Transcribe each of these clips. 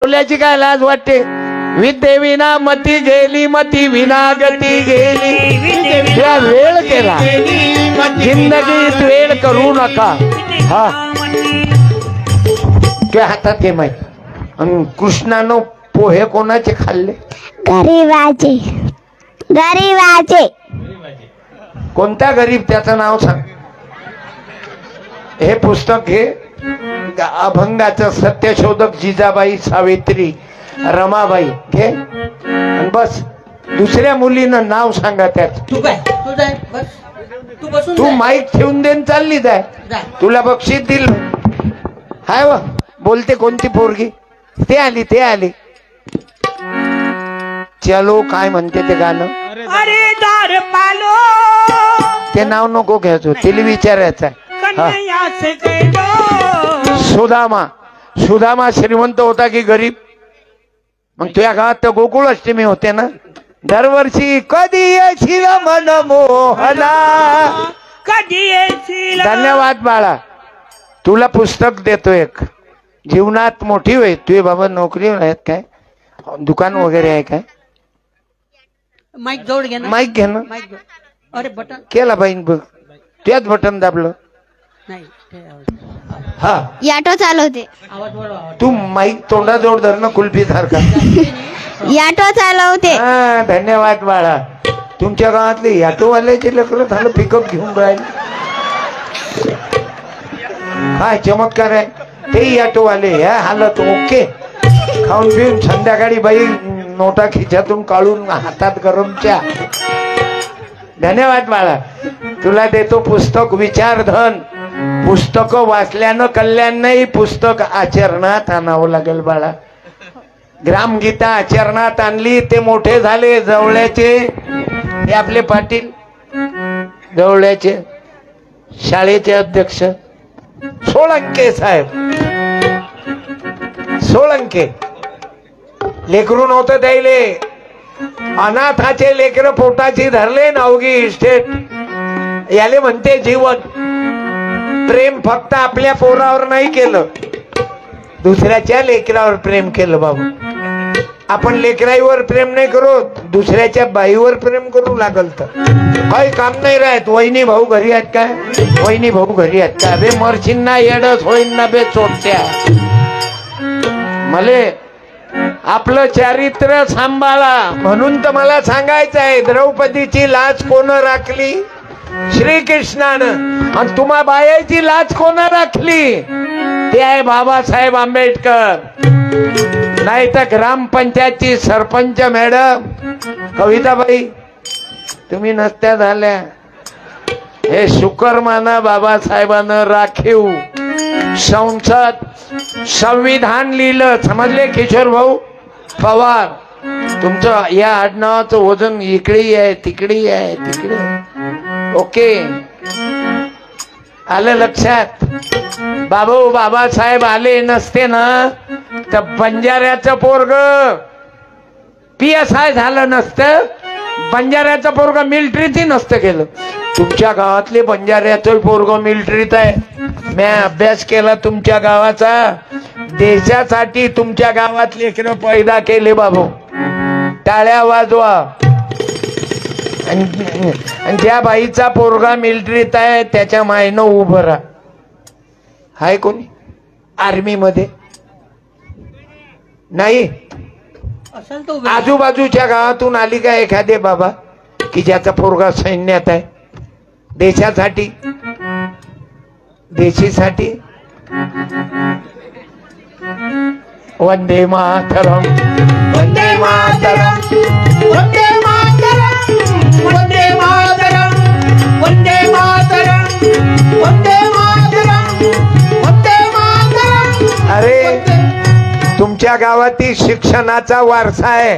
बोलायची काय लाज वाटते? विद्ये विना मती गेली, मती विना गती गेली. त्या वेळ केला, जिंदगीत वेळ करू नका. हा त्या हातात घे माहिती. आणि कृष्णानं पोहे कोणाचे खाल्ले? गरीबाचे. गरीबाचे. कोणता गरीब त्याचं नाव सांग. हे पुस्तक घे, अभंगाचं सत्यशोधक जिजाबाई सावित्री रमाबाई घे आणि बस. दुसऱ्या मुलीनं नाव सांगा त्यात. तू माईक ठेवून देन चालली जाय, तुला बक्षीस दिल. हाय व बोलते कोणती पोरगी? ते आली ते आली. चलो काय म्हणते ते गाणं? अरे दार पालो. ते नाव नको घ्यायचो, तिला विचारायचं. सुदामा. सुदामा श्रीमंत होता की गरीब? मग तुझ्या गावात तर गोकुळ अष्टमी होते ना दरवर्षी. कधी येशील मन मोहना, कधी येशील. धन्यवाद बाळा. तुला पुस्तक देतो एक. जीवनात मोठी होईल. तुझे बाबा नोकरीवर आहेत काय? दुकान वगैरे आहे काय? माईक जवळ घे ना. माईक घे ना. अरे बटन केला बाईन बघ, त्याच बटन दाबलं. नाही. हा ऑटो चालवते. आवाज वाढव. तू माईक तोंडाजवळ धर ना, कुल्फी सारखा. ऑटो चालवते. हा धन्यवाद बाळा. तुमच्या गावातले ऑटोवाल्याचे लेकरं झालं पिकअप घेऊन राहिले. काय चमत्कार आहे. ते ऑटोवाले ह्या हालत ओके. खाऊन पिऊन संध्याकाळी बाई नोटा खिच्यातून काढून हातात गरम चहा. धन्यवाद बाळा. तुला देतो पुस्तक विचारधन. पुस्तक वाचल्यानं कल्याण नाही, पुस्तक आचरणात आणावं लागेल बाळा. ग्रामगीता आचरणात आणली, ते मोठे झाले. जवळचे हे आपले पाटील, जवळचे शाळेचे अध्यक्ष सोळंके साहेब. सोळंके लेकरू नव्हतं द्यायले. अनाथाचे लेकर पोटाची धरले नावगी इस्टेट. याले म्हणते जीवन. प्रेम फक्त आपल्या पोरावर नाही केलं, दुसऱ्याच्या लेकरावर प्रेम केलं बाबू. आपण लेकराईवर प्रेम नाही करू, दुसऱ्याच्या बाईवर प्रेम करू लागल तर काही काम नाही राहत. वहिनी भाऊ घरी आहेत काय? वहिनी भाऊ घरी आहेत का? बे मरशींना येडच होईन ना बे चोट्या. मले आपलं चारित्र्य सांभाळा म्हणून तर मला सांगायचं आहे. द्रौपदीची लाज कोण राखली? श्रीकृष्णानं. आणि तुम्हा बायाची लाज कोण राखली? ते आहे बाबासाहेब आंबेडकर. नाही तर ग्रामपंचायतची सरपंच मॅडम कविताबाई तुम्ही नसत्या झाल्या. हे शुकरमाना बाबासाहेबानं राखीव संसद संविधान लिहिलं. समजले किशोर भाऊ पवार? तुमचं या आडनावाचं वजन इकडे आहे तिकडे आहे तिकडे. ओके आलं लक्षात? बाबू बाबासाहेब आले नसते ना तर बंजाऱ्याचं पोरग PSI झालं नसतं. बंजाऱ्याचं पोरग मिलिटरीत नसतं गेलं. तुमच्या गावातले बंजाऱ्याचं पोरग मिलिटरीत आहे. मी अभ्यास केला तुमच्या गावाचा. देशासाठी तुमच्या गावात लेकरं पैदा केले बाबू. टाळ्या वाजवा. आणि ज्या बाईचा पोरगा मिलिटरीत आहे त्याच्या मायनं उभं राहा. हाय कोणी आर्मी मध्ये? नाही. आजूबाजूच्या गावातून आली का एखादे बाबा की ज्याचा पोरगा सैन्यात आहे? देशासाठी देशीसाठी. वंदे मातरम वंदे मातरम वंदे मातरम वंदे मातरम वंदे मातरम वंदे मातरम वंदे मातरम. अरे तुमच्या गावातील शिक्षणाचा वारसा आहे.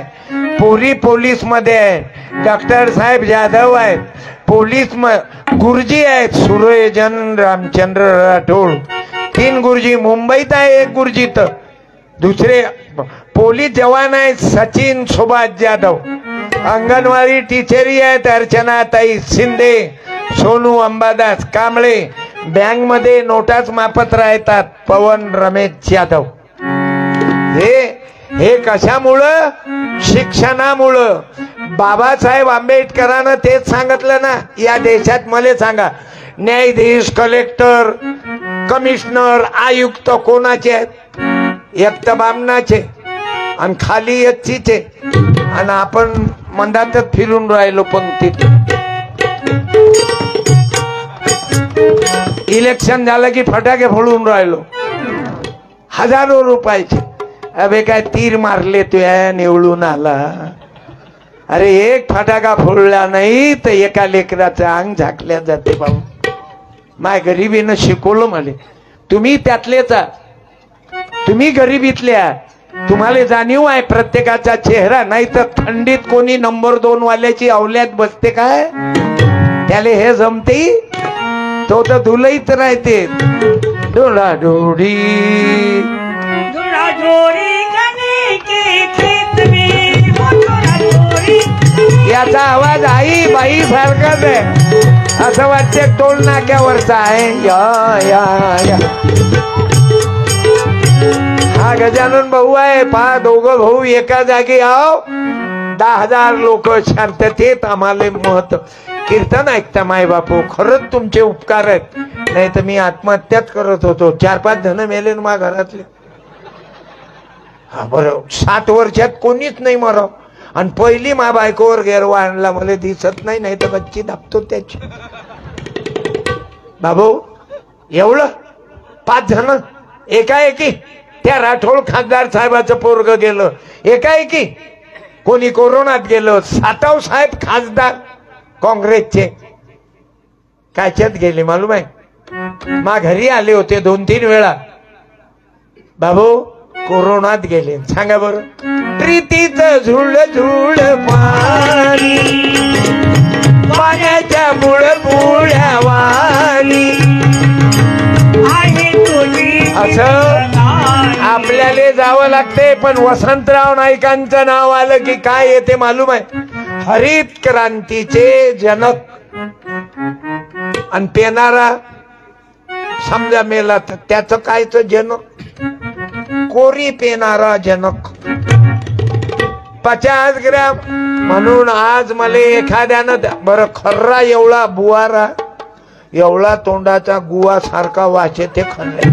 पोरी पोलीस मध्ये आहे. डॉक्टर साहेब जाधव आहेत. पोलीस गुरुजी आहेत. सूर्यजन रामचंद्र राठोड. 3 गुरुजी मुंबईत आहे. 1 गुरुजी तर दुसरे पोलीस जवान आहेत. सचिन सुभाष जाधव. अंगणवाडी टीचरी आहेत. अर्चना ताई शिंदे, सोनू अंबादास कांबळे. बँक मध्ये नोटाच मापत राहतात. पवन रमेश जाधव. हे हे कशामुळं? शिक्षणामुळं. बाबासाहेब आंबेडकरांना तेच सांगितलं ना, या देशात मला सांगा न्यायाधीश, कलेक्टर, कमिशनर, आयुक्त कोणाचे आहेत? एक तर बामणाचे आणि खाली एससीचे, आणि आपण मंदातच फिरून राहिलो पंक्तीत. इलेक्शन झालं की फटाके फोडून राहिलो हजारो रुपयाचे. अबे काय तीर मारले तू निवडून आला? अरे एक फटाका फोडला नाही तर एका लेकराचं अंग झाकल्या जाते. भाऊ माय गरिबीनं शिकवलं मला. तुम्ही त्यातलेच, तुम्ही गरिबीतल्या, तुम्हाला जाणीव आहे प्रत्येकाचा चेहरा. नाही तर थंडीत कोणी नंबर 2 वाल्याची अवल्यात बसते काय? त्याले हे जमते? तो तर धुलईत राहते. डोळा डोळी याचा आवाज आई बाई सारखाच आहे. असं वाटते टोल नाक्यावरचा आहे. या या या हा गजानन भाऊ आहे. पहा दोघं भाऊ एका जागी आव, 10,000 लोक शांततेत आम्हाला महत्व. कीर्तन ऐकता माय बापू, खरंच तुमचे उपकार आहेत. नाही तर मी आत्महत्याच करत होतो. 4-5 जण मेले ना मा घरातले. हा बरं, 7 वर्षात कोणीच नाही मर. आणि पहिली मा बायकोवर गेरवा आणला, मला दिसत नाही, नाही तर गच्ची दाबतो त्याची. बाबू एवढं 5 जण एकाएकी. त्या राठोड खासदार साहेबाचं पोरग गेलं एकाएकी. कोणी कोरोनात गेलं. सातव साहेब खासदार काँग्रेसचे कायच्यात गेले मालूम आहे? मा घरी आले होते 2-3 वेळा. बाबू कोरोनात गेले. सांगा बरं. प्रीतीचं झुळ झुळ पाणी, पाण्याच्या बुळबुळ्या वाणी. असं आपल्याला जावं लागते. पण वसंतराव नाईकांचं नाव आलं की काय येते मालूम आहे? हरित क्रांतीचे जनक. आणि पेनारा समजा मेला तर त्याचं कायच जनक? कोरी पेनारा जनक. 50 ग्रॅम. म्हणून आज मला एखाद्यानं बरं खर्रा एवढा बुवारा, एवढा तोंडाचा गुवा सारखा वास येते खाल्ले.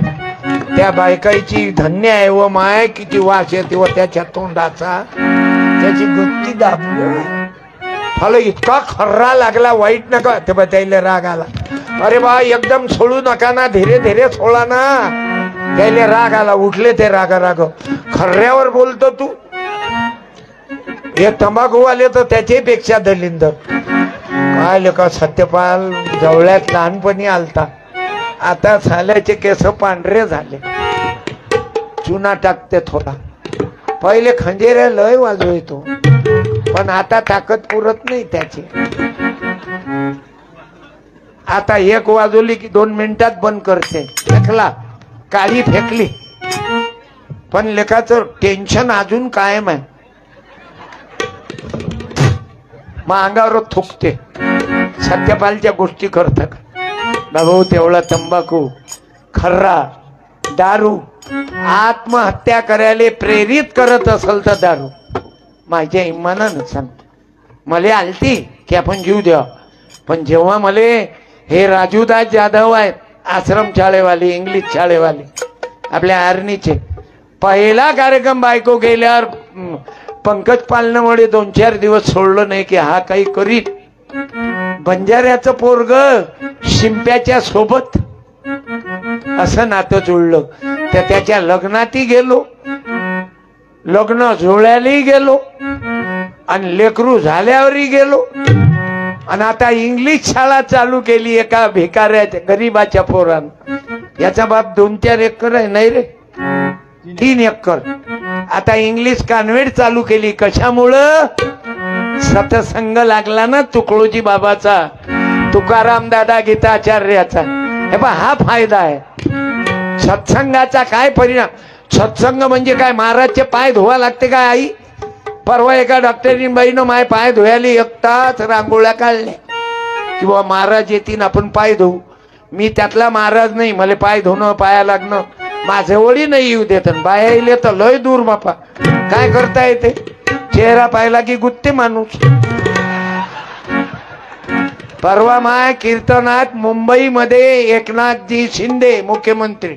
त्या बायकाईची धन्य आहे व माय किती वास येते व त्याच्या तोंडाचा. त्याची गत्ती दाबली. मला इतका खर्रा लागला, वाईट नका ते त्याला राग आला. अरे बा एकदम सोडू नका ना, धीरे धीरे सोडा ना. त्याला राग आला, उठले ते राग. खर्ऱ्यावर बोलतो तू? हे तंबाखूवाले तर त्याच्यापेक्षा दलिंदर. काय लेका सत्यपाल जवळ्यात लहानपणी आलता, आता साल्याचे केस पांढरे झाले. चुना टाकते थोडा. पहिले खंजेऱ्या लय वाजवतो, पण आता ताकद पुरत नाही त्याची. आता एक वाजवली की 2 मिनिटात बंद करते. फेकला, काळी फेकली. पण लेखाचं टेन्शन अजून कायम आहे. मग अंगावर थुकते. सत्यपालच्या गोष्टी करतात. बाबू तेवढा तंबाखू, खर्रा, दारू आत्महत्या करायला प्रेरित करत असेल तर दारू. माझ्या इमानानं सांगतो, मला आलती की आपण जीव द्यावा. पण जेव्हा मला हे राजूदास जाधव आहेत, आश्रम शाळेवाले, इंग्लिश शाळेवाले, आपल्या आर्नीचे, पहिला कार्यक्रम बायको गेल्यावर पंकज पालनामुळे 2-4 दिवस सोडलं नाही की हा काही करीत. बंजाऱ्याचं पोरग शिंप्याच्या सोबत असं नातं जुळलं. त्याच्या लग्नातही गेलो, लग्न जुळल्यालाही गेलो, आणि लेकरू झाल्यावरही गेलो. आणि आता इंग्लिश शाळा चालू केली एका भिकाऱ्याच्या गरीबाच्या पोरानं. याचा बाप 2-4 एकर आहे, नाही रे 3 एकर. आता इंग्लिश कॉन्व्हेंट चालू केली. कशामुळं? सतसंग लागला ना तुकडोजी बाबाचा, तुकाराम दादा गीताचार्याचा. हे पहा हा फायदा आहे सत्संगाचा. काय परिणाम? सत्संग म्हणजे काय? महाराजचे पाय धुवा लागते काय आई? परवा एका डॉक्टरीन बाईनं माय पाय धुयाले 1 तास रांगोळ्या काढल्या की बाबा महाराज येतील आपण पाय धुवू. मी त्यातला महाराज नाही, मला पाय धुणं, पाया लागणं माझे वडी नाही येऊ देत बाया येले तर लय दूर बापा. काय करता येते, चेहरा पाहिला की गुत्ते माणूस. परवा माय कीर्तनात मुंबईमध्ये एकनाथजी शिंदे मुख्यमंत्री,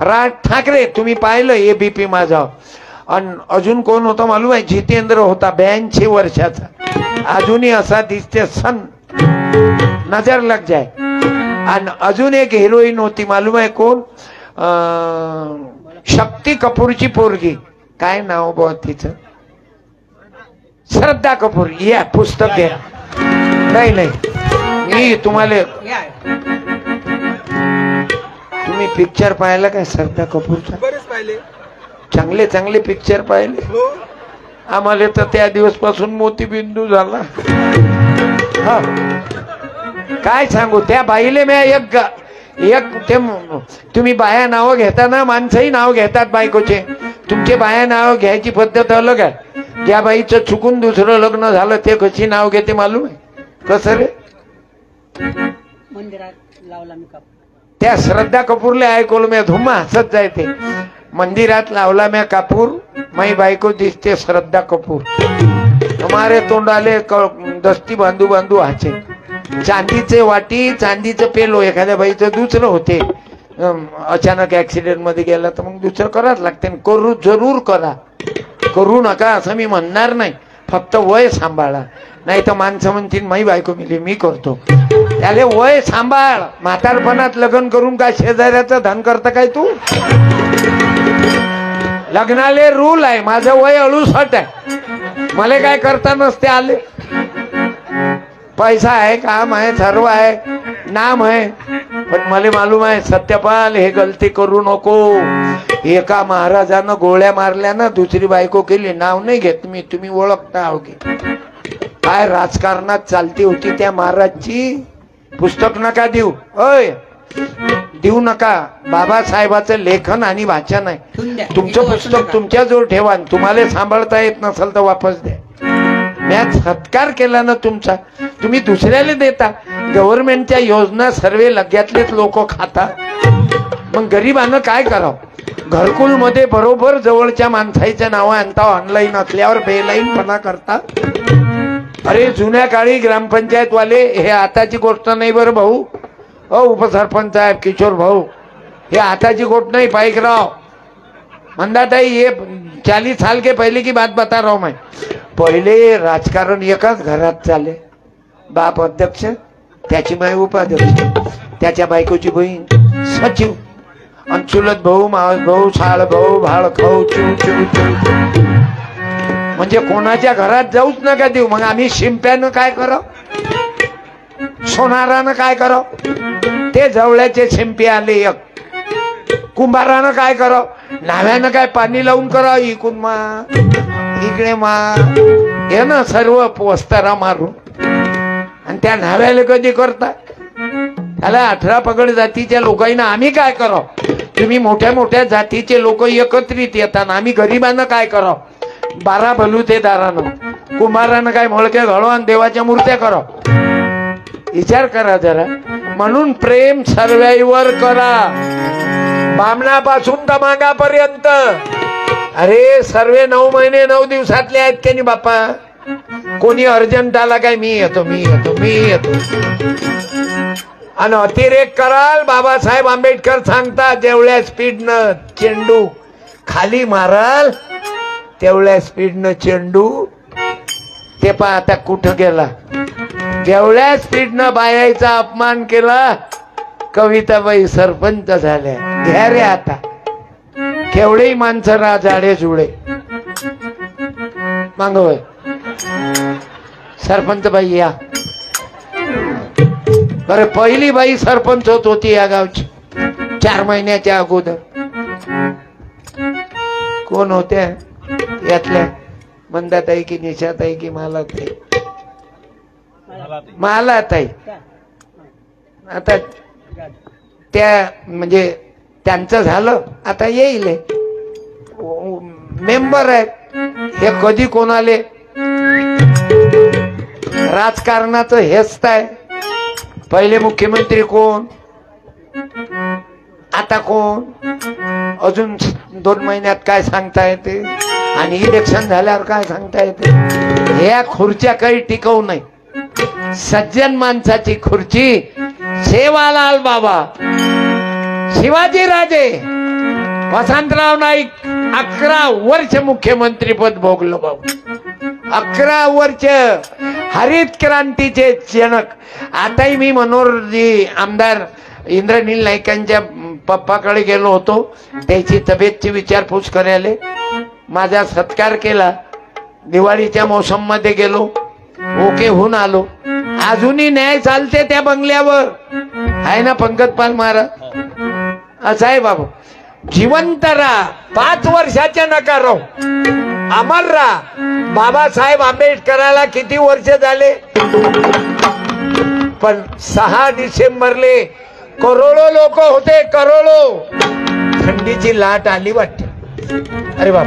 राज ठाकरे तुम्ही पाहिलं एबीपी माझा, आणि अजून कोण होता मालूम आहे, जितेंद्र होता 82 वर्षाचा, अजूनही असा दिसते सन, नजर लग जाए. आणि अजून एक हिरोईन होती मालूम आहे कोण, शक्ती कपूरची पोरगी, काय नाव बुवा तिचं, श्रद्धा कपूर. या पुस्तक घ्या. नाही नाही मी तुम्हाला, या. तुम्ही पिक्चर पाहिला काय श्रद्धा कपूरचा? बरेच पाहिले. चांगले चांगले पिक्चर पाहिले. हो. आम्हाला तर त्या दिवस पासून मोतीबिंदू झाला. हा. काय सांगू त्या बाईले मी एक ते तुम्ही बाया नाव घेताना माणसंही नाव घेतात बायकोचे, तुमचे बाया नाव घ्यायची पद्धत अलग आहे. ज्या बाईचं चुकून दुसरं लग्न झालं ते कशी नाव घेते मालूम आहे कसं रे? मंदिरात लावला मी कापूर. त्या श्रद्धा कपूरले ऐकवलं मी धुम्मा हसत जायते. मंदिरात लावला म्या कापूर, माई बायको दिसते श्रद्धा कपूर. हमारे तोंडाले दस्ती बांधू बांधू हाचे. चांदीचे वाटी, चांदीचं पेलो, एखाद्या बाईचं दुसरं होते, अचानक ऍक्सिडेंट मध्ये गेला तर मग दुसरं करावंच लागते. करू जरूर करा, करू नका असं मी म्हणणार नाही, फक्त वय सांभाळा. नाही तर माणसं म्हणतील माई बायको मिली मी करतो. त्याले वय सांभाळ. म्हातारपणात लग्न करून काय शेजाऱ्याचं धन करता काय तू? लग्नाले रूल आहे. माझं वय 68 आहे, मला काय करता नसते आले. पैसा आहे, काम आहे, सर्व आहे, नाम आहे, पण मला मालूम आहे सत्यपाल हे गलती करू नको. एका महाराजानं गोळ्या मारल्या ना, दुसरी बायको केली, नाव नाही घेत मी, तुम्ही ओळखता आहो की काय राजकारणात चालती होती त्या महाराजची. पुस्तक नका देऊ, अय देऊ नका. बाबासाहेबाचं लेखन आणि वाचन आहे. तुमचं पुस्तक तुमच्या जवळ ठेवा, तुम्हाला सांभाळता येत नसेल तर वापस द्या. म्या सत्कार केला ना तुमचा, तुम्ही दुसऱ्याला देता. गव्हर्नमेंटच्या योजना सर्वे लग्यातलेच लोक खाता, मग गरीबानं काय करावं? घरकुल मध्ये बरोबर जवळच्या माणसाच्या नाव आणता, ऑनलाईन असल्यावर बेलाईनपणा करता. अरे जुन्या काळी ग्रामपंचायत वाले, हे आताची गोष्ट नाही बरं भाऊ, उपसरपंच साहेब किशोर भाऊ, हे आताची गोष्ट नहीं पाईकराव मंदाताई, ये 40 साल के पहले की बात बता रहा हूं मैं. पहिले राजकारण एकाच घरात चाले. बाप अध्यक्ष, त्याची माय उपाध्यक्ष, त्याच्या बायकोची बहीण सचिव, आणि चुलत भाऊ, मावस भाऊ, साळ भाऊ, भाळ खाऊ, चू चू चू. म्हणजे कोणाच्या घरात जाऊच नका देऊ. मग आम्ही शिंप्यानं काय कराव, सोनारानं काय कराव? ते जवळचे शिंपे आले एक. कुंभारानं काय कराव? नाव्यानं काय पाणी लावून करावं, इकून मा इकडे मा, हे ना सर्व वस्तारा मारून. आणि त्या नाव्याला कधी करता? त्याला 18 पगड जातीच्या लोकांना आम्ही काय कराव? तुम्ही मोठ्या मोठ्या जातीचे लोक एकत्रित येतात, आम्ही गरिबांना काय कराव? 12 बलुतेदारानं. कुंभारानं काय मोळक्या घालू आणि देवाच्या मूर्त्या कराव? विचार करा जरा. म्हणून प्रेम सर्वाईवर करा, बामणापासून दमागापर्यंत. अरे सर्वे 9 महिने 9 दिवसातले आहेत की नाही बापा? कोणी अर्जंट आला काय मी येतो मी येतो मी येतो. आणि अतिरेक कराल, बाबासाहेब आंबेडकर सांगतात जेवढ्या स्पीडनं चेंडू खाली माराल तेवढ्या स्पीडनं चेंडू, ते पहा आता कुठं गेला. जेवढ्या स्पीडनं बायाचा अपमान केला, कविताबाई सरपंच झाल्या. घ्या रे आता, केवढेही माणसं राजाडे जुळे मागवय. सरपंच बाई या. बरं पहिली बाई सरपंच होत होती या गावची 4 महिन्याच्या अगोदर. कोण होत्या यातल्या? मंदाताई की निशाताई की मालाताई? मालाताई. आता त्या म्हणजे त्यांचं झालं, आता येईल मेंबर आहेत. हे कधी कोणाले राजकारणाचं हेच आहे. पहिले मुख्यमंत्री कोण, आता कोण? अजून 2 महिन्यात काय सांगता येते आणि इलेक्शन झाल्यावर काय सांगता येते. या खुर्च्या काही टिकवू नाही. सज्जन माणसाची खुर्ची. सेवालाल बाबा, शिवाजी राजे, वसंतराव नाईक 11 वर्ष मुख्यमंत्री पद भोगलो बाबू. 11 वर्ष हरित क्रांतीचे जनक. आताही मी मनोहरजी आमदार इंद्रनील नाईकांच्या पप्पाकडे गेलो होतो. त्याची तब्येतची विचारपूस करायला माझा सत्कार केला. दिवाळीच्या मोसम मध्ये गेलो, ओके होऊन आलो. अजूनही न्याय चालते त्या बंगल्यावर आहे ना पंकजपाल महाराज. असं आहे बाबू. जिवंत राहा, 5 वर्षाचे नका राहू, अमर राहा. बाबासाहेब आंबेडकराला किती वर्ष झाले, पण 6 डिसेंबरले करोडो लोक होते, करोडो. थंडीची लाट आली वाटते. अरे बाप,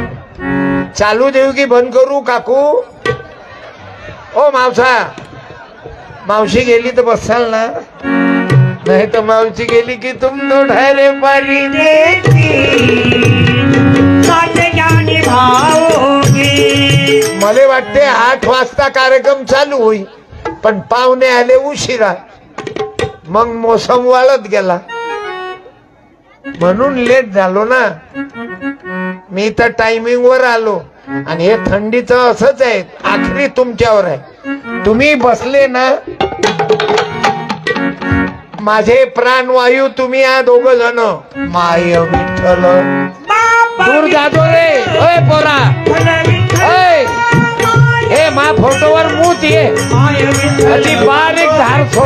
चालू देऊ की बंद करू काकू? ओ मावसा, मावशी गेली तर बसाल ना, नहीं तो मावशी गेली की तुम तो ढारे पारी मला वाटते 8 वाजता कार्यक्रम चालू होईल, पण पाहुणे आले उशिरा, मग मोसम वाळत गेला म्हणून लेट झालो ना. मी तर टायमिंग वर आलो. आणि हे थंडीचं असंच आहे, आखरी तुमच्यावर आहे. तुम्ही बसले ना, माझे प्राणवायू तुम्ही या 2 जण. माय विठ्ठल, दूर जातो रे. ओय पोरा, ओय हे मा फोटोवर मूत ये अशी बारीक धारसो.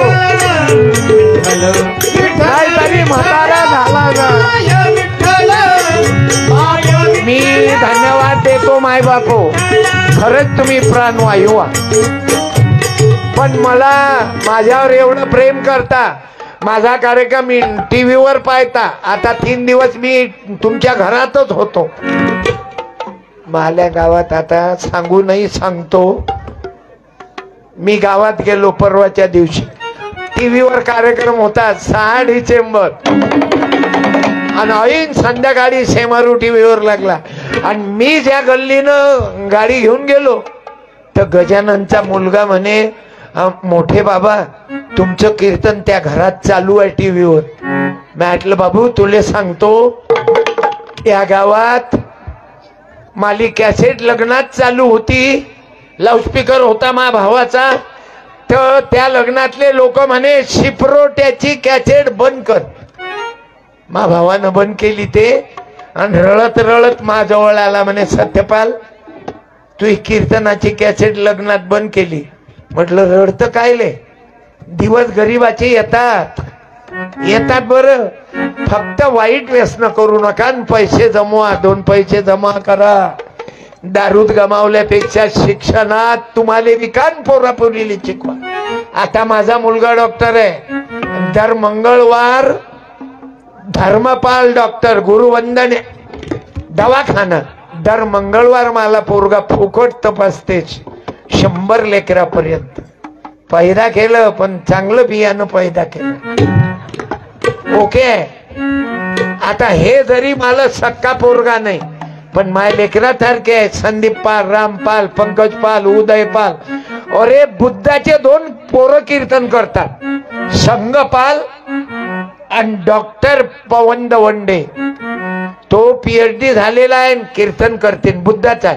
काहीतरी म्हातारा झाला ना. मी धन्यवाद देतो माय बापू, खरंच तुम्ही प्राणवायू. पण मला माझ्यावर एवढं प्रेम करता, माझा कार्यक्रम टीव्हीवर पाहता. आता 3 दिवस मी तुमच्या घरातच होतो. माझ्या गावात आता सांगू नाही सांगतो. मी गावात गेलो परवाच्या दिवशी, टीव्हीवर कार्यक्रम होता 6 डिसेंबर, आणि ऐन संध्याकाळी सेमारू टीव्हीवर लागला. आणि मी ज्या गल्लीनं गाडी घेऊन गेलो तर गजाननचा मुलगा म्हणे, मोठे बाबा तुमचं कीर्तन त्या घरात चालू आहे टीव्हीवर. मी म्हटलं बाबू तुले सांगतो, या गावात माली कॅसेट लग्नात चालू होती, लाऊडस्पीकर होता मा भावाचा. तर त्या लग्नातले लोक म्हणे शिपरोट्याची कॅसेट बंद कर. मा भावानं बंद केली ते, आणि रळत रळत माझ्याजवळ आला म्हणे, सत्यपाल तू कीर्तनाची कॅसेट लग्नात बंद केली. म्हटलं रडतं कायले, दिवस गरीबाचे येतात येतात बरं, फक्त वाईट व्यसन करू नका. पैसे जमवा, 2 पैसे जमा करा. दारूत गमावल्यापेक्षा शिक्षणात तुम्हाला विकान पोरापोरीला शिकवा. आता माझा मुलगा डॉक्टर आहे. दर मंगळवार धर्मपाल डॉक्टर गुरुवंदन दवाखाना, दर मंगळवार मला पोरगा फुकट तपासतेच 100 लेकरापर्यंत. पैदा केलं, पण चांगलं बियाणं पैदा केलं. ओके. आता हे जरी मला सक्का पोरगा नाही, पण माझ्या लेकरासारखे आहे. संदीप पाल, रामपाल, पंकज पाल, उदय पाल. अरे बुद्धाचे 2 पोरं कीर्तन करतात, संगपाल आणि डॉक्टर पवन दवंडे. तो PhD झालेला आहे, कीर्तन करते बुद्धाचा.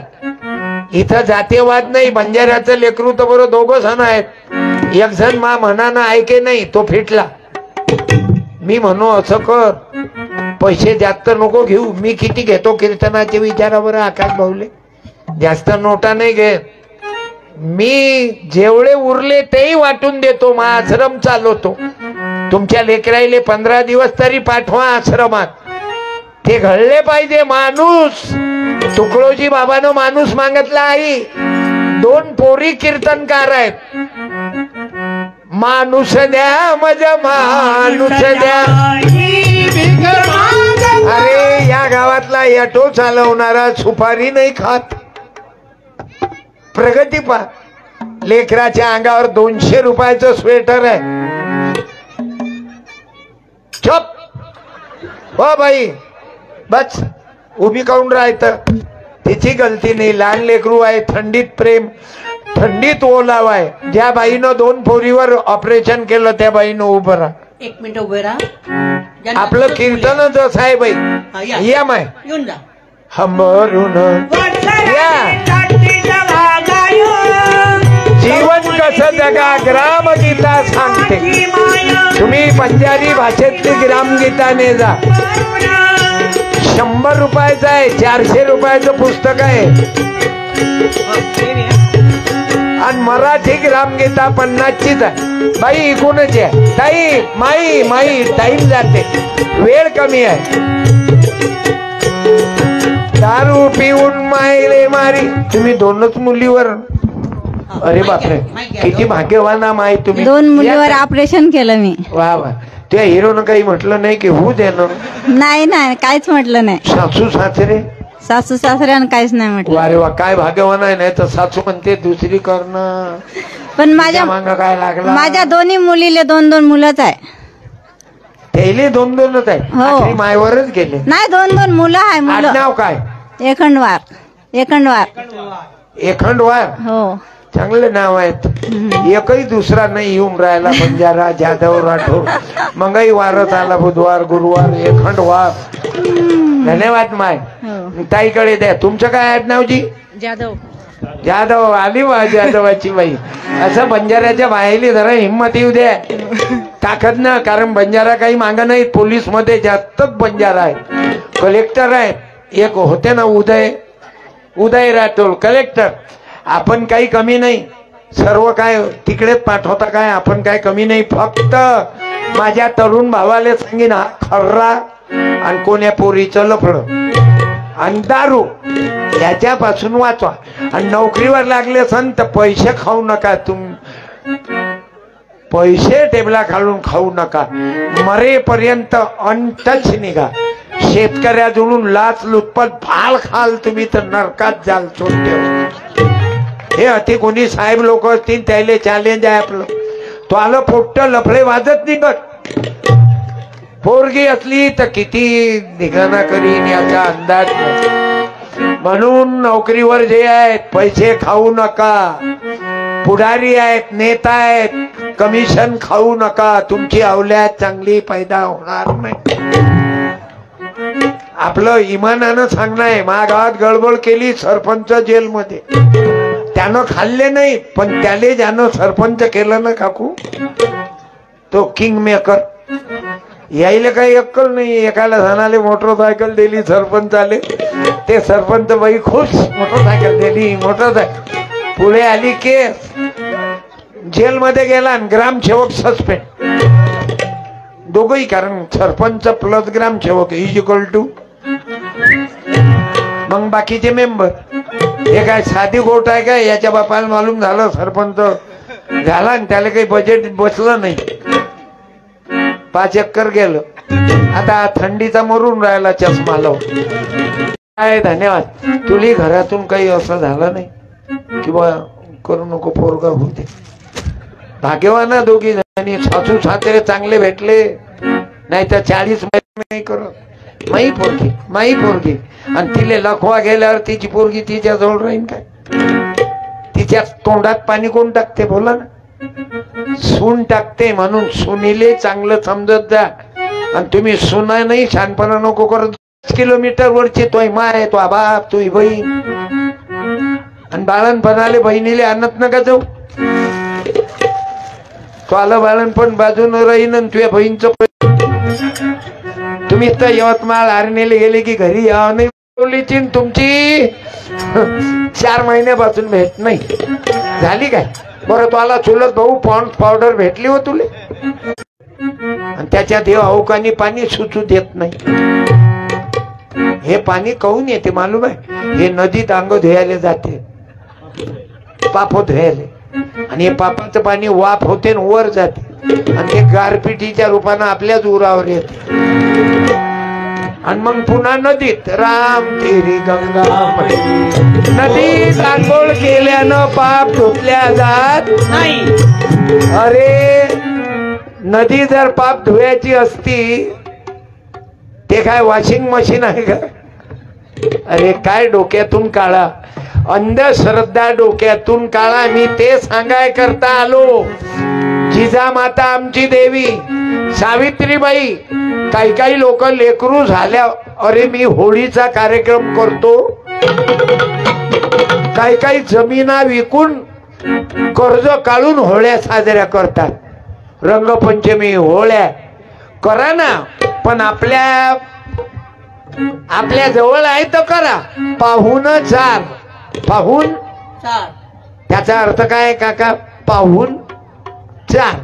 इथं जातीयवाद नाही. बंजाऱ्याचं लेकरू तर बरोबर 2 जण आहेत. एक जण मा म्हणानं ऐके नाही, तो फिटला. मी म्हणू असं कर, पैसे जास्त नको घेऊ. मी किती घेतो कीर्तनाचे विचारावर आकाश भाऊले, जास्त नोटा नाही घेत. मी जेवढे उरले तेही वाटून देतो. मा आश्रम चालवतो. तुमच्या लेकराईले 15 दिवस तरी पाठवा आश्रमात. ते घडले पाहिजे. माणूस तुकडोजी बाबानं माणूस मागितला आहे. 2 पोरी कीर्तनकार आहेत. माणूस द्या मज माणूस द्या. अरे या गावातला ऑटो चालवणारा सुपारी नाही खात. प्रगती पा, लेकराच्या अंगावर 200 रुपयाचं स्वेटर आहे. चप. हो बाई, बस उभी काऊन राहतं. तिची गलती नाही. लहान लेकरू आहे, थंडीत प्रेम, थंडीत ओलाव आहे. ज्या बाईनं 2 पोरीवर ऑपरेशन केलं त्या बाईनं उभं राहा. 1 मिनिट उभे राहा. आपलं कीर्तनच असं आहे बाई. या माय येऊन जा. हंबरून जीवन कसं जगा ग्रामगीता सांगते. तुम्ही पंजाबी भाषेतली ग्रामगीताने जा. 100 रुपयाचं आहे, 400 रुपयाचं पुस्तक आहे. आणि मराठी ग्रामगीता 50चीच आहे. बाई इकूनच आहे. ताई माई माई टाईम जाते, वेळ कमी आहे. दारू पिऊन मायले मारी. तुम्ही 2च मुलीवर. अरे बापरे, किती भाग्यवान माय तुम्ही. 2 मुलीवर ऑपरेशन केलं मी. वा वा. त्या हिरोनं काही म्हटलं नाही की होऊ दे ना. नाही नाही काहीच म्हटलं नाही. सासू सासरे सासू सासऱ्यानं काहीच नाही म्हटलं. अरे वा, काय भाग्यवान आहे. नाही तर सासू म्हणते दुसरी करणं. पण माझ्या मांग काय लागला. माझ्या दोन्ही मुलीले 2-2 मुलंच आहे. त्याले 2-2च आहे. हो. आखरी मायवरच गेले. नाही 2-2 मुलं आहे. मुलं आडनाव काय. एखंडवार. एखंडवार. हो. चांगले नाव आहेत. एकही दुसरा नाही येऊन राहिला. बंजारा, जाधव, राठोड. मगही वारत आला बुधवार गुरुवार. एखंडवार. धन्यवाद माय. ताईकडे द्या. तुमचं काय आडनावजी. जाधव. जाधव. आली वा जाधवाची बाई. असं बंजाऱ्याच्या बाहेली जरा हिंमत येऊ द्या. ताकद ना. कारण बंजारा काही माग नाही. पोलीस मध्ये जास्तच बंजारा आहे. कलेक्टर आहेत. एक होते ना उदय राठोड कलेक्टर. आपण काही कमी नाही. सर्व काय तिकडेच पाठवता काय. आपण काय कमी नाही. फक्त माझ्या तरुण भावाला सांगीन हा खर्रा आणि कोण्या पोरीचं लफडं आणि दारू याच्यापासून वाचवा. आणि नोकरीवर लागले सन तर पैसे खाऊ नका. पैसे टेबला खालून खाऊ नका. मरेपर्यंत अनटच निघा. शेतकऱ्याजवळून लाच लुचपत भाल खाल तुम्ही तर नरकात जाल. चोट्टे हे अति कोणी साहेब लोक असतील त्याले चॅलेंज आहे आपलं. तो आलं पोट्ट लफडे वाजत निघत. पोरगी असली तर किती निघाना करीन याचा अंदाज नाही. म्हणून नोकरीवर जे आहेत पैसे खाऊ नका. पुढारी आहेत, नेता आहेत, कमिशन खाऊ नका. तुमची अवल्यात चांगली पैदा होणार नाही. आपलं इमानानं सांगणं आहे. मागात गडबड केली सरपंच जेलमध्ये. त्यानं खाल्ले नाही पण त्याले ज्यानं सरपंच केलं ना काकू तो किंग मेकर. यायला काही अक्कल नाही. एकाला जणाले मोटरसायकल दिली सरपंच आले. ते सरपंच बाई खुश. मोटरसायकल दिली. मोटरसायकल पुढे आली केस. जेलमध्ये गेला आणि ग्रामसेवक सस्पेंड. दोघही. कारण सरपंच प्लस ग्रामसेवक इज इक्वल टू. मग बाकीचे मेंबर. हे काय साधी गोष्ट आहे का. याच्या बापाला मालूम झालं सरपंच झाला आणि त्याला काही बजेट बसलं नाही. 5 एकर गेलं. आता थंडीचा मरून राहिला चष्मा लावून. काय धन्यवाद. तुला घरातून काही असं झालं नाही किंवा करू नको पोरगा होते. भाग्यवाना दोघी जणी. सासू सासरे चांगले भेटले नाही तर 40 महिने नाही करत. माई पोरगी आणि तिले लखवा गेल्यावर तिची पोरगी तिच्या जवळ राहीन काय. तिच्या तोंडात पाणी कोण टाकते बोला ना. सून टाकते. म्हणून सुनीले चांगलं समजत जा. आणि तुम्ही सुना नाही शहाणपणा नको करत. 5 किलोमीटर वरची तोय माय, तो बाप, तोय बहीण. आणि बाळणपणाले बहिणीले आणत नका जाऊ. तो आलं बाळणपण बाजून राहीन आणि तुझ्या बहीणचं. तुम्ही तर यवतमाळ आरणेले गेले की घरी या नाही बोललीची. तुमची 4 महिन्यापासून भेट नाही झाली काय. बरं तुला चुलत भाऊ पॉन्ड्स पावडर भेटली हो तुले. आणि त्याच्यात हे अवकानी पाणी सुचू देत नाही. हे पाणी कहून येते मालूम आहे. हे नदीत अंग धुयाले जाते. पाप धुयाले. आणि हे पापाचं पाणी वाफ होते वर जाते. आणि ते गारपिटीच्या रूपानं आपल्याच उरावर येते. आणि मग पुन्हा नदीत. राम तेरी गंगा नदीत आंघोळ केल्यानं पाप धुतल्या जात नाही. अरे नदी जर पाप धुवायची असती ते काय वॉशिंग मशीन आहे का? अरे काय डोक्यातून काढा, अंधश्रद्धा डोक्यातून काढा. मी ते सांगाय करता आलो. जिजामाता आमची देवी सावित्रीबाई, काही काही लोक लेकरू झाल्या, अरे मी होळीचा कार्यक्रम करतो, काही काही जमिना विकून कर्ज काढून होळ्या साजऱ्या करतात. रंगपंचमी होळ्या करा ना, पण आपल्या जवळ आहे तर करा. पाहून चार, पाहून चार. त्याचा अर्थ काय काका? पाहून चार.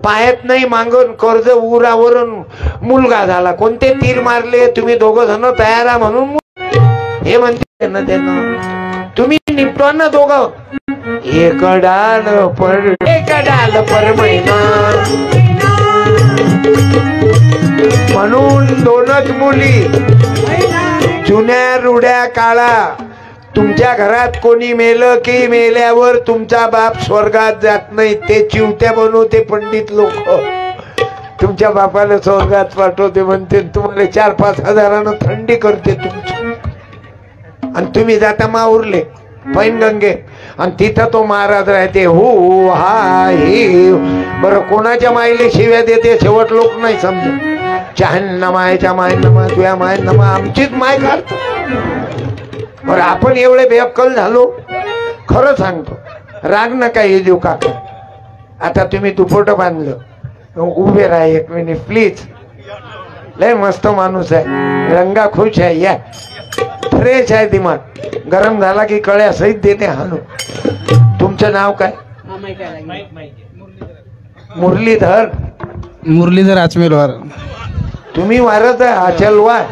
पायात नाही मागून कर्ज उरावरून मुलगा झाला, कोणते तीर मारले तुम्ही दोघं जण तयार आहे म्हणून हे म्हणते ना त्यांना. तुम्ही निपटवा ना दोघं. एक डाल पर महिना म्हणून दोनच मुली. जुन्या रुड्या काळा. तुमच्या घरात कोणी मेलं की मेल्यावर तुमचा बाप स्वर्गात जात नाही, ते चिवत्या बनवते पंडित लोक. तुमच्या बापाला स्वर्गात पाठवते म्हणते, तुम्हाला 4-5 हजारानं थंडी करते तुमची, आणि तुम्ही जाता माऊरले पैनगंगे, आणि तिथं तो महाराज राहते. हो हा हे बरं, कोणाच्या मायले शिव्या देते शेवट लोक नाही समजत. चहान मायच्या माय नमा, तुझ्या माय नमा, आमचीच माय काढतो. बरं आपण एवढे बेअक्कल झालो. खरं सांगतो, राग नका ये देऊ काका. आता तुम्ही दुपट बांधलं, उभे राहा 1 मिनिट प्लीज. लय मस्त माणूस आहे, रंगा खुश आहे, या फ्रेश आहे दिमाग. गरम झाला की कळ्या सहित देते हाणू. तुमचं नाव काय? मुरलीधर. मुरलीधर आचमेलवार. तुम्ही वारत आहे आचलवार.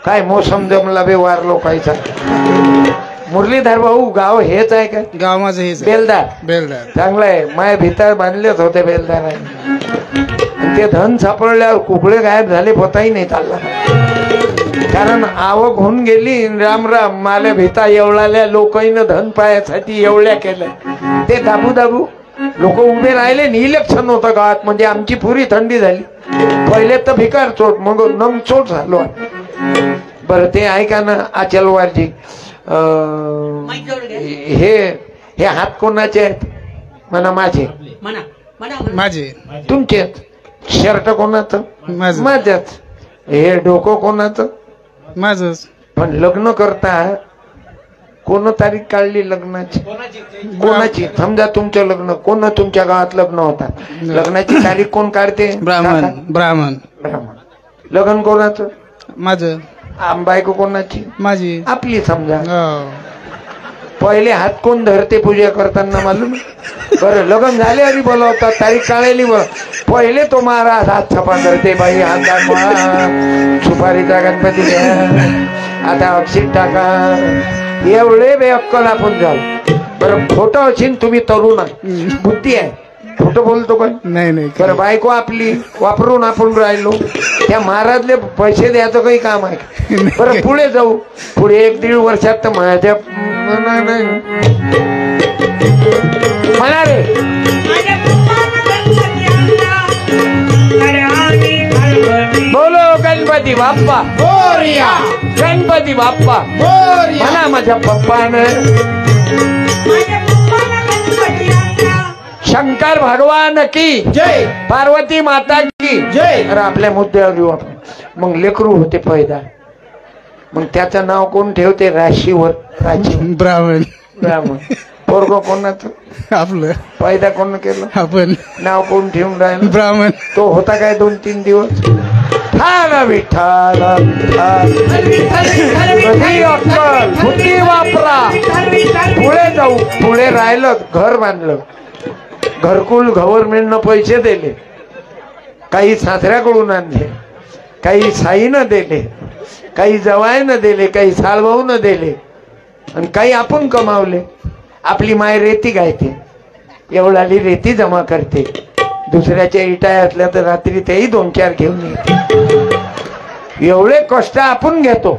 काय मोसम जमला बे वार लोकायचा. मुरलीधर भाऊ गाव हेच आहे का? गाव माझं हेच बेलदार. बेलदार. चांगलं आहे. माय भितर बांधलेच होते बेलदार आहे. आणि ते धन सापडल्यावर कुकडे गायब झाले, पताही नाही चालला. कारण आवक होऊन गेली. राम राम माल्या भीता एवढाल्या लोकांना धन पायासाठी एवढ्या केल्या. ते दाबू दाबू लोक उभे राहिले. इलेक्शन होतं गावात, म्हणजे आमची पुरी थंडी झाली. पहिले तर भिकार चोट, मग नम चोट झालो. बरं ते ऐका ना आचलवारजी, हे हात कोणाचे आहेत? म्हणा माझे. माझे. तुमचे. शर्ट कोणाचं? माझं. माझ्याच. हे डोकं कोणाचं? माझंच. पण लग्न करता कोण तारीख काढली लग्नाची? कोणाची? समजा तुमचं लग्न, कोण तुमच्या गावात लग्न होता, लग्नाची तारीख कोण काढते? ब्राह्मण. ब्राह्मण. ब्राह्मण. लग्न कोणाचं? माझं. बायको कोणाची? माझी. आपली समजा. हो. पहिले हात कोण धरते पूजा करताना मालूम? बरं लग्न झाले आणि बोलावतात, तारीख काढलेली. पहिले तो महाराज हात छपा धरते. बाई हात दाखवा, सुपारीचा गणपती द्या, आता अक्षित टाका. एवढे बेअक्कल आपण झालो. बरं खोटं असेल, तुम्ही तरुण आहे, बुद्धी आहे, खोटं बोलतो काय? नाही नाही. बरं बायको आपली वापरून आपण राहिलो, त्या महाराजले पैसे द्यायचं काही काम आहे? बरं पुढे जाऊ. पुढे 1-1.5 वर्षात तर माझ्या म्हणा रे बोलो गणपती बाप्पा मोरया. गणपती बाप्पा मोरया. म्हणा माझ्या पप्पानं. शंकर भगवान की जय. पार्वती माता की जय. अरे आपल्या मुद्द्यावर येऊ आपण. मग लेकरू होते पैदा, मग त्याचं नाव कोण ठेवते? राशीवर. राशी. ब्राह्मण. ब्राह्मण. पोरग कोणाचं? आपलं. पैदा कोण केलं? आपण. नाव कोण ठेवून राहिलं? ब्राह्मण. तो होता काय 2-3 दिवस? विठ्ठल बुद्धी वापरा. पुढे जाऊ. पुढे राहिलं, घर बांधलं, घरकुल गव्हर्नमेंटनं पैसे दिले, काही सासऱ्याकडून आणले, काही साईनं दिले, काही जवायनं दिले, काही साळभाऊनं दिले, आणि काही आपण कमावले. आपली माय रेती गायते, एवढाली रेती जमा करते. दुसऱ्याच्या इटा असल्या तर रात्री तेही 2-4 घेऊन येते. एवढे कष्ट आपण घेतो.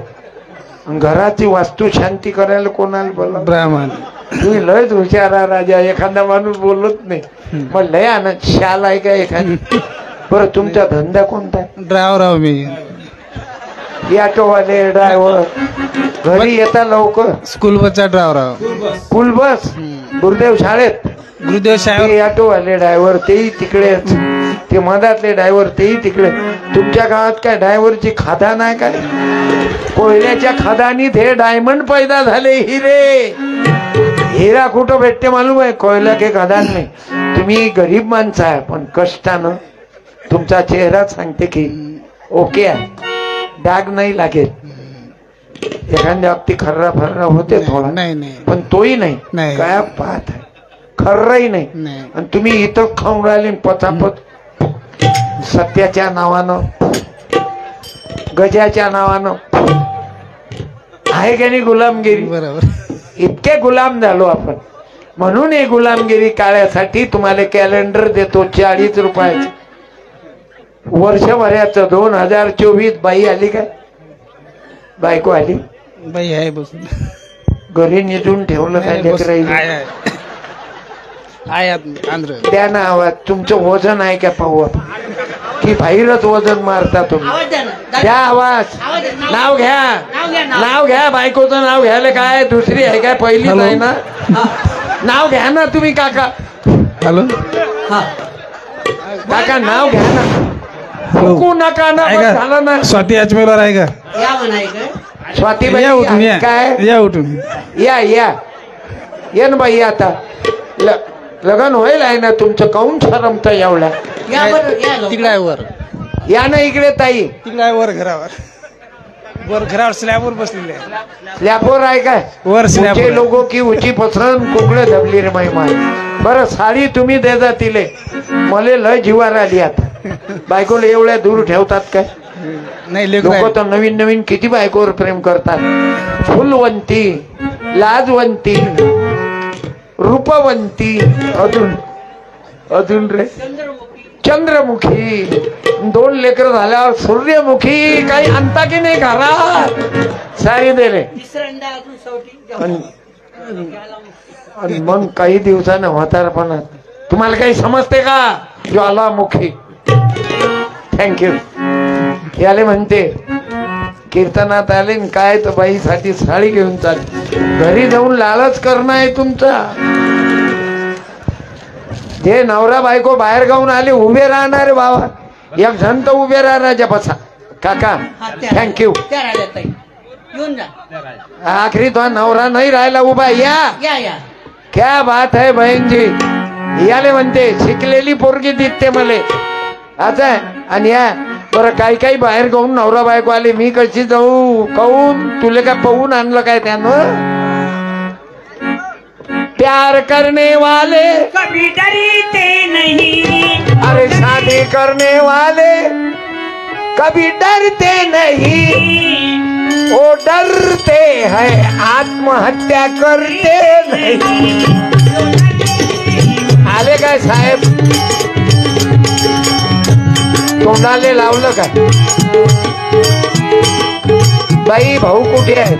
घराची वास्तू शांती करायला कोणाला बोला? ब्राह्मण. तुम्ही लयच हुशारा राजा. एखादा माणूस बोलत नाही, मग लय आनंद. शाल आहे का एखादी? बरं तुमचा धंदा कोणता आहे? ड्रायव्हर आहो मी. ऑटोवाले ड्रायव्हर घरी येता लवकर? स्कूल बसचा ड्रायव्हर आहो. स्कूल बस गुरुदेव शाळेत गुरुदेव शाळेवर. ते ऑटोवाले ड्रायव्हर तेही तिकडेच, ते मधातले ड्रायव्हर तेही तिकडे. तुमच्या गावात काय ड्रायव्हरची खादान आहे काय? कोयल्याच्या खादानीत हे डायमंड पैदा झाले हिरे. हिरा कुठं भेटते मालूम आहे? कोयला के खदान नाही. तुम्ही गरीब माणसं आहे पण कष्टानं तुमचा चेहरा सांगते की ओके आहे, डाग नाही लागेल. एखाद्या बाबतीत खर्रा फर्रा होते थोडा, नाही नाही पण तोही नाही. नाही. काय पाहत आहे, खर्रही नाही. नाही. आणि तुम्ही इथं खाऊन राहिले पचापत सत्याच्या नावानं, गजाच्या नावानं. आहे की नाही गुलामगिरी? बरोबर. इतके गुलाम झालो आपण. म्हणून हे गुलामगिरी काढण्यासाठी तुम्हाला कॅलेंडर देतो 40 रुपयाचं वर्षभराचं. 2024 बाई आली काय? बायको आली? बाई आहे बसून. घरी निजून ठेवलं काय लेकरं? आहे आंध्र. द्या ना आवाज. तुमचं वजन आहे का पाहू आपण, की बाहेरच वजन मारता तुम्ही? आवाज द्या ना. द्या आवाज. आवाज द्या. नाव घ्या, नाव घ्या. बायकोचं नाव घ्यायला काय दुसरी आहे काय? पहिलीच हॅलो. आहे ना. नाव घ्या ना तुम्ही काका. हॅलो. हा. काका नाव घ्या ना. हॅलो. हुकू नका ना. आहे बस का? झालं ना. स्वाती अजमेरवर आहे का? या म्हणायचं. स्वातीबाई या उठून या. काय? या उठून. या या ये ना बाई. आता लग्न होईल आहे ना तुमचं? काऊन शरमत एवढ्या? या बरं या लवकर. तिकडे आहे वर. या ना इकडे ताई. तिकडे आहे वर घरावर. वर घरावर स्लॅबवर बसलेले आहे. स्लॅबवर आहे काय? वर स्लॅब. ऊंचे लोगों की ऊंची पसरन कुकडे धबली रे माई माय. बरं साडी तुम्ही दे जा तिले. मला लय जीवार आली आता. बायकोला एवढ्या दूर ठेवतात काय? नाही लेकर लोक तर नवीन नवीन किती बायकोवर प्रेम करतात. फुलवंती, लाजवंती, रूपवंती, अजून अजून रे चंद्रमुखी. 2 लेकर झाल्यावर सूर्यमुखी. काही आणता की नाही घरात? सारी दिले. तिसऱ्यांदा अजून शेवटी. आणि मग काही दिवसानं म्हातारपणात तुम्हाला काही समजते का? ज्वालामुखी. थँक्यू. याले म्हणते कीर्तनात आले न काय तर बाईसाठी साडी घेऊन चालली. घरी जाऊन लालच करणं आहे तुमचा. जे नवरा बायको बाहेर गाऊन आले उभे राहणारे बाबा. एक जण तर उभे राहणार बसा. काका थँक्यू. त्या राहिल्या ताई. येऊन जा. आखरी तो नवरा नाही राहिला उभा. या या या. क्या बात है बहीणजी. याले म्हणते शिकलेली पोरगी दिसते मले. असं आहे. आणि या बरं काही काही बाहेर गाऊन नवरा बायको आले. मी कशी जाऊ? काऊन? तुले काय पाहून आणलं काय त्यानं? प्यार करने वाले कभी डरते नहीं. अरे शादी करने वाले कभी डरते नहीं. वो डरते हैं आत्महत्या करते नहीं. आले काय साहेब? तोंडाले लावलं काय? बाई भाऊ कुठे आहेत?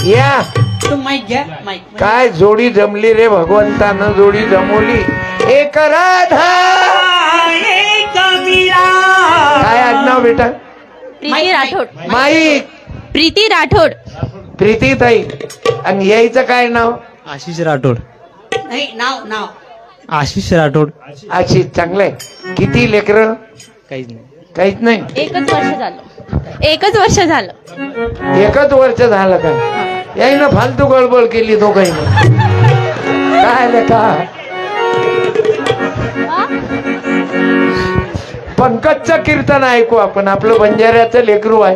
या. तू माईक घ्या. माईक. काय जोडी जमली रे भगवंतानं. जोडी जमवली. एक राधा एक मीरा. काय आडनाव बेटा? प्रीती राठोड. माई. प्रीती राठोड. प्रीती ताई. आणि यायचं काय नाव? आशिष राठोड. नाही नाव नाव. आशिष राठोड. अशी चांगलंय. किती लेकरं? काहीच नाही. काहीच नाही. एकच वर्ष झालं. एकच वर्ष झालं. एकच वर्ष झालं का? याईनं फालतू गडबड केली दोघांनी. काय लेखा? पंकजचं कीर्तन ऐकू आपण. आपलं बंजाऱ्याचं लेकरू आहे.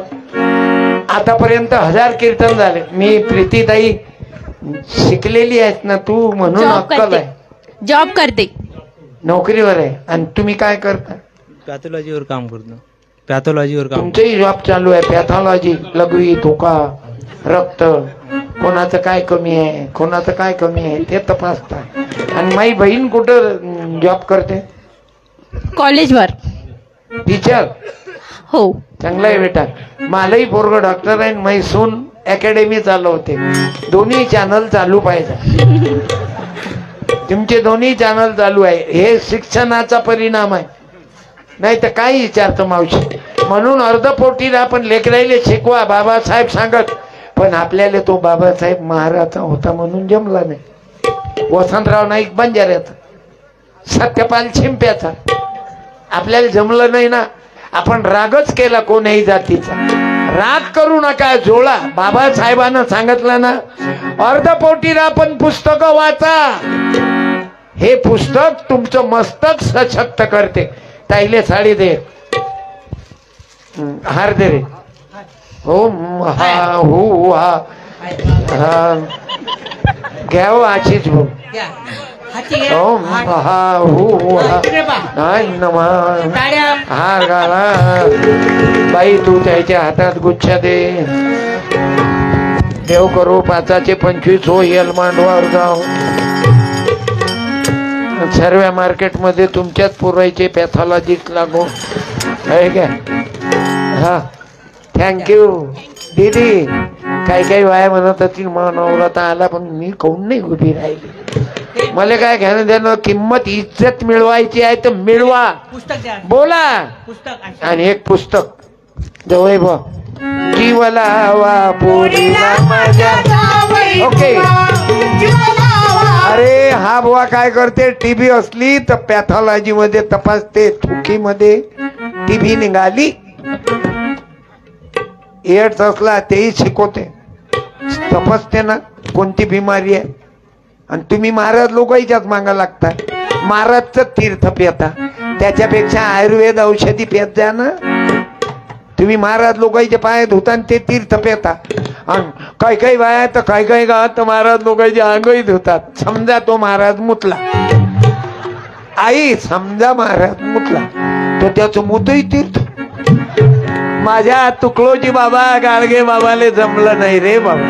आतापर्यंत 1000 कीर्तन झाले. मी प्रीतीताई शिकलेली आहेस ना तू, म्हणून जॉब अक्कल करते. आहे. जॉब करते. नोकरीवर आहे. आणि तुम्ही काय करता? पॅथॉलॉजीवर काम करतो. पॅथॉलॉजीवर काम. तुमचंही जॉब चालू आहे. पॅथॉलॉजी, लघवी, धोका, रक्त, कोणाचं काय कमी आहे, कोणाचं काय कमी आहे ते तपासता. आणि माझी बहीण कुठं जॉब करते? कॉलेजवर. टीचर. हो. चांगला आहे बेटा. मलाही पोरग डॉक्टर आहे. माझी सून अकॅडमी चालवते. दोन्ही चॅनल चालू पाहिजे. तुमचे दोन्ही चॅनल चालू आहे. हे शिक्षणाचा परिणाम आहे. नाही तर काय विचारतो मावशी. म्हणून अर्धपोटीला पण लेकराईले शिकवा बाबासाहेब सांगत. पण आपल्याला तो बाबासाहेब महाराजा होता म्हणून जमला नाही. वसंतराव नाईक बंजाऱ्याचा, सत्यपाल शिंप्याचा आपल्याला जमलं नाही ना. आपण रागच केला कोण्याही जातीचा. राग करू नका, जोळा. बाबासाहेबांना सांगितलं ना, अर्धपोटीला पण पुस्तक वाचा. हे पुस्तक तुमचं मस्तक सशक्त करते. ताईले साडी दे, हार दे रे. हो हा हो हा हा घ्याव आशीष भाऊ. घ्या. हाती घ्या. हो हात. हा हो हा इकडे पहा. नाही नमा टाळ्या. हार घाला. बाई तू त्याच्या हातात गुच्छ दे. देव करो 5चे 25 हो. येल मांडवावर जाऊ. सर्व मार्केट मध्ये तुमच्याच पुरवायचे पॅथॉलॉजिस्ट लागू आहे का. हा थँक्यू दीदी. काही काही वाया म्हणत होती नवरात्र आला पण मी कोण नाही उभी राहिली. मला काय घ्यायला देणं. किंमत इज्जत मिळवायची आहे तर मिळवा. पुस्तक द्या. बोला. पुस्तक आणि एक पुस्तक जवळ बा. जीवलावा पोरीला माझ्या. ओके. अरे हा बुवा काय करते, टीबी असली तर पॅथॉलॉजी मध्ये तपासते. थुकी मध्ये टीबी निघाली. एड्स असला तेही शिकवते, तपासते ना कोणती बिमारी आहे. आणि तुम्ही महाराज लोकांच्याच मागा लागता. महाराजचं तीर्थ पिता, त्याच्यापेक्षा आयुर्वेद औषधी पेत जा ना. तुम्ही महाराज लोकांचे पाय धुता ते तीर्थ पेता. आणि काही काही बाया तर काही काही गावात महाराज लोकांचे अंगही धुतात. समजा तो महाराज मुतला, आई समजा महाराज मुतला तो त्याचं मुतही तीर्थ. माझ्या तुकडोजी बाबा गाडगे बाबाले जमलं नाही रे बाबा.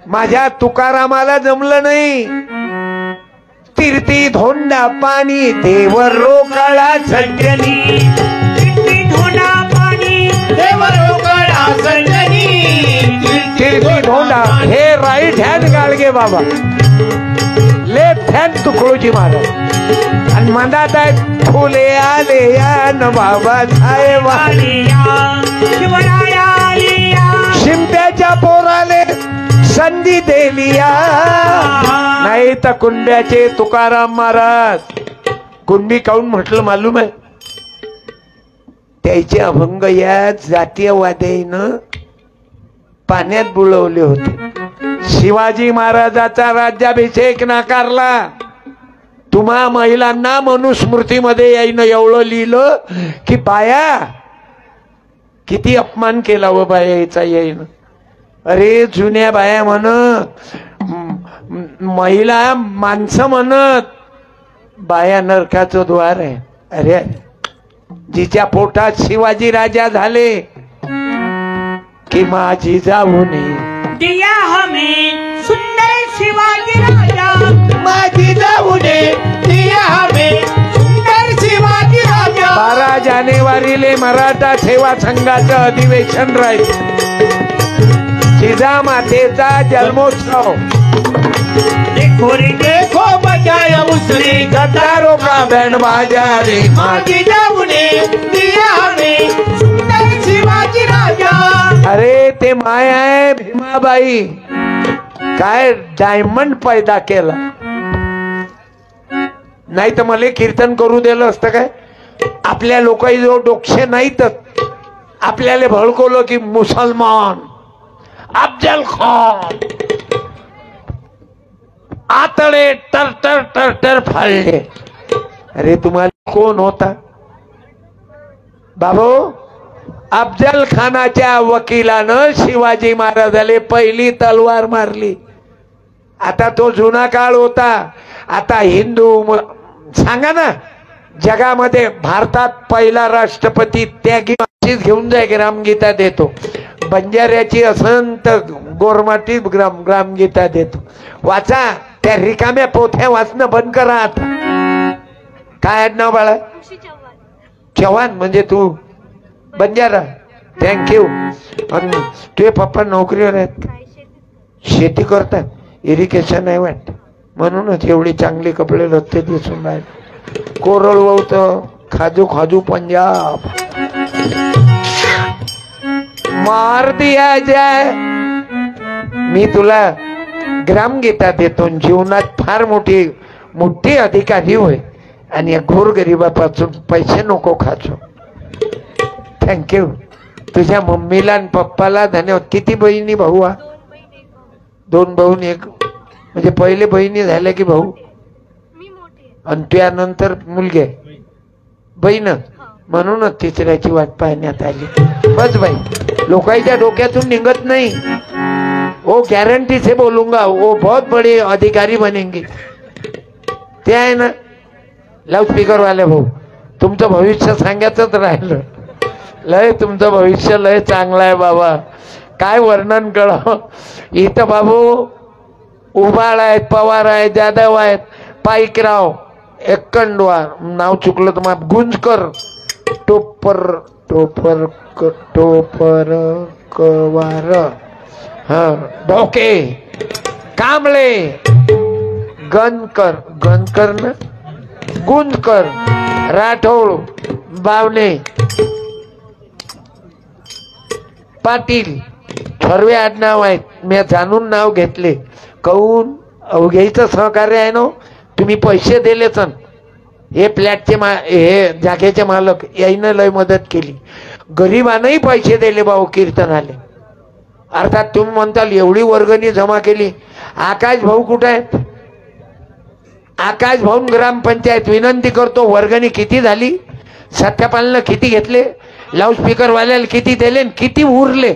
माझ्या तुकारामाला जमलं नाही. तीर्थी धोंडा पाणी देवर रोकाळा संजनी. धोंडा पाणी देवर रोकडा संजनी. तीर्थी धोंडा हे right hand Gadge Baba, left hand Tukdoji Maharaj. आणि मनात आहे फुले आले या न बाबा साहेब. शिंप्याच्या पोराले संधी दिलिया. नाही तर कुंड्याचे तुकाराम महाराज. कुंडी काऊन म्हटलं मालूम आहे, त्याचे अभंग या जातीयवाद्यानं पाण्यात बुडवले होते. शिवाजी महाराजाचा राज्याभिषेक नाकारला. तुम्हा महिलांना मनुस्मृतीमध्ये यायनं एवढं लिहिलं की बाया किती अपमान केला व बायाचा यायनं. अरे जुन्या बाया म्हणत, महिला माणसं म्हणत, बाया नरकाचं द्वार आहे. अरे जिच्या पोटात शिवाजी राजा झाले की माझी जाऊ नये. दिया हमें सुंदर शिवाजी राजा. माझी जाऊ नये. दिया हमें सुंदर शिवाजी राजा. 12 जानेवारीले मराठा सेवा संघाचं अधिवेशन राहील. जिजामातेचा जन्मोत्सव. देखो रे देखो बजाया उसने गद्दारों का बैंड बाजा रे. माझी जाऊने दिया हमें सुंदर शिवाजी राजा. अरे ते माय आहे भीमाबाई, काय डायमंड पैदा केला. नाही तर मला कीर्तन करू दिलं असतं काय. आपल्या लोकांनी जो डोक्षे नाहीतच आपल्याला भडकवलं की मुसलमान अफजल खान आतडे टर टर टर टर फाळले. अरे तुम्हाला कोण होता बाबू. अफजल खानाच्या वकिलानं शिवाजी महाराजाले पहिली तलवार मारली. आता तो जुना काळ होता. आता हिंदू सांगा ना जगामध्ये भारतात पहिला राष्ट्रपती त्यागी घेऊन जाय ग्रामगीता देतो. बंजाऱ्याची असंत गोरमाटी ग्रामगीता देतो. वाचा. त्या रिकाम्या पोथ्या वाचणं बंद करा आता. काय आडनाव बाळा. चव्हाण म्हणजे तू बंजारा. थँक्यू. आणि तुझे पप्पा नोकरीवर आहेत, शेती करतात, इरिगेशन आहे वाटत, म्हणूनच एवढी चांगली कपडे लत्ते दिसून राहिले. कोरडवाहू तर खाजू खाजू पंजाब मार दिया जाय. मी तुला ग्रामगीता देतो. जीवनात फार मोठी मोठी अधिकारी होय आणि या गोरगरिबापासून पैसे नको खाचो. थँक्यू. तुझ्या मम्मीला आणि पप्पाला धन्यवाद. किती बहिणी भाऊ? 2 भाऊ 1 म्हणजे पहिले बहिणी झाल्या की भाऊ? आणि त्यानंतर मुलगे बहीण म्हणूनच तिसऱ्याची वाट पाहण्यात आली. बस बाई लोकांच्या डोक्यातून निघत नाही. वो गारंटी से बोलूंगा वो बहुत बड़े अधिकारी बनेंगे. ते आहे ना लाउडस्पीकर वाले भाऊ. तुमचं भविष्य सांगायचंच राहिलं. लय तुमचं भविष्य लय चांगलं आहे बाबा. काय वर्णन करावं. इथं बाबू उबाळ आहेत, पवार आहेत, जाधव आहेत, पाईकराव, एकंडवार नाव चुकलं तर मग गुंजकर, टोपर टोपर टोपर कवार, हा ढोके, कांबळे, गणकर गणकर ना गुंजकर, राठोड, बावणे, पाटील सर्व आडनाव आहेत. मी जाणून नाव घेतले. कहून अवघ्याचं सहकार्य आहे ना. तुम्ही पैसे दिलेच. हे फ्लॅटचे हे जागेचे मालक याईनं लय मदत केली. गरिबांनाही पैसे दिले भाऊ कीर्तन आले. अर्थात तुम्ही म्हणताल एवढी वर्गणी जमा केली. आकाश भाऊ कुठे आहेत? आकाश भाऊ ग्रामपंचायत विनंती करतो वर्गणी किती झाली, सत्यापालनं किती घेतले, लाऊडस्पीकर वाल्याला किती दिले, किती उरले,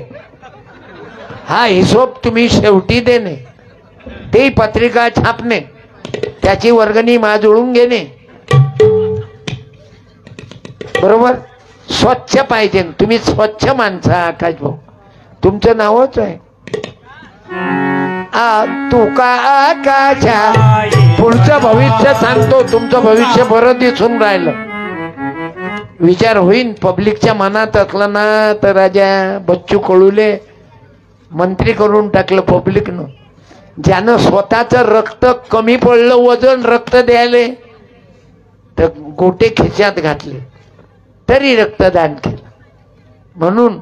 हा हिशोब तुम्ही शेवटी देणे. ते पत्रिका छापणे, त्याची वर्गणी जुळून घेणे. बरोबर. स्वच्छ पाहिजे. तुम्ही स्वच्छ माणसं आकाश भाऊ. तुमचं नावच आहे तुका आकाशा. पुढचं भविष्य सांगतो. तुमचं भविष्य बरं दिसून राहिलं. विचार होईन पब्लिकच्या मनात असलं ना तर राजा बच्चू कडूले मंत्री करून टाकलं पब्लिकनं. ज्यानं स्वतःचं रक्त कमी पडलं वजन रक्त द्यायले तर गोटे खिशात घातले तरी रक्तदान केलं. म्हणून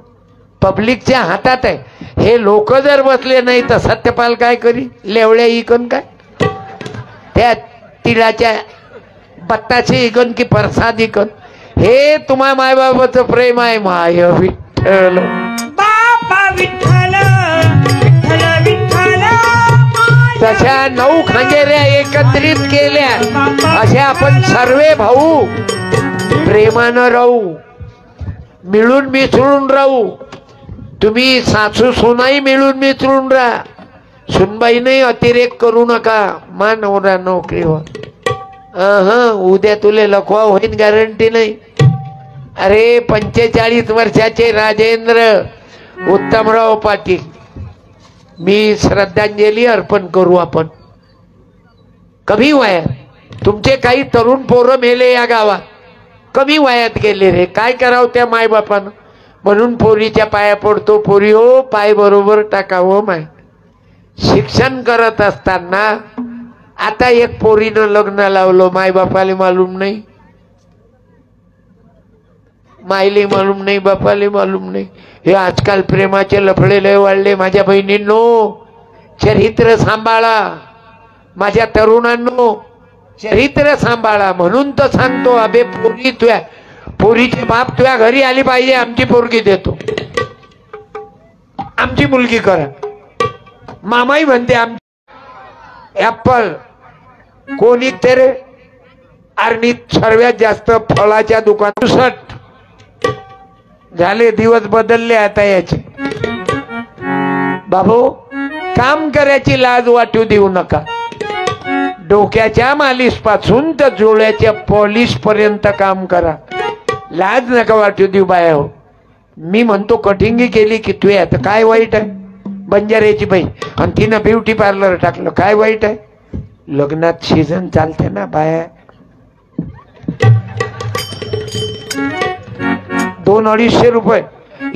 पब्लिकच्या हातात आहे. हे लोक जर बसले नाही तर सत्यपाल काय करी? लेवळ्या इकन काय? त्या तिळाच्या बत्ताचे इकन की प्रसाद इकन? हे तुम्हा मायबाबाचं प्रेम आहे. माय विठ्ठल बापा विठ्ठल विठ्ठल विठ्ठल. तशा 9 खंजेऱ्या एकत्रित केल्या. असे आपण सर्वे भाऊ प्रेमानं राहू, मिळून मिसळून राहू. तुम्ही सासू सोनाई मिळून मिसळून राहा. सुनबाईने अतिरेक करू नका. मा नवरा नोकरीवर उद्या तुले लखवा होईन गॅरंटी नाही. अरे 45 वर्षाचे राजेंद्र उत्तमराव पाटील. मी श्रद्धांजली अर्पण करू आपण. कमी वयात तुमचे काही तरुण पोरं मेले या गावात. कमी वयात गेले रे. काय करावं त्या मायबापानं. म्हणून पोरीच्या पाया पडतो. पोरी हो पाय बरोबर टाकावं माय. शिक्षण करत असताना आता एक पोरीनं लग्न लावलं. मायबापाला मालूम नाही, मायले मालूम नाही, बापाले मालूम नाही. हे आजकाल प्रेमाचे लफडे लय वाढले. माझ्या बहिणींनो चरित्र सांभाळा. माझ्या तरुणांनो चरित्र सांभाळा. म्हणून तर सांगतो अबे पोरी तुया पोरीचे बाप तुया घरी आली पाहिजे. आमची पोरगी देतो, आमची मुलगी करा. मामाई म्हणते आमची ऍपल कोणी तेरे आणि सर्वात जास्त फळाच्या दुकान 60 झाले. दिवस बदलले आता याचे. बाबू काम करायची लाज वाटू देऊ नका. डोक्याच्या मालिश पासून तर डोळ्याच्या पॉलिश पर्यंत काम करा. लाज नका वाटू देऊ बाया हो. मी म्हणतो कटिंग केली की तू आता काय वाईट आहे? बंजाऱ्याची बाई आणि तिनं ब्युटी पार्लर टाकलं. काय वाईट आहे? लग्नात सीझन चालते ना बाया. 200-250 रुपये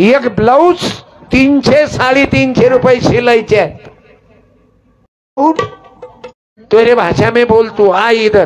एक ब्लाउज. 300-350 रुपये सिलाईचे आहेत. तेरे भाषा में बोल तू आ इधर.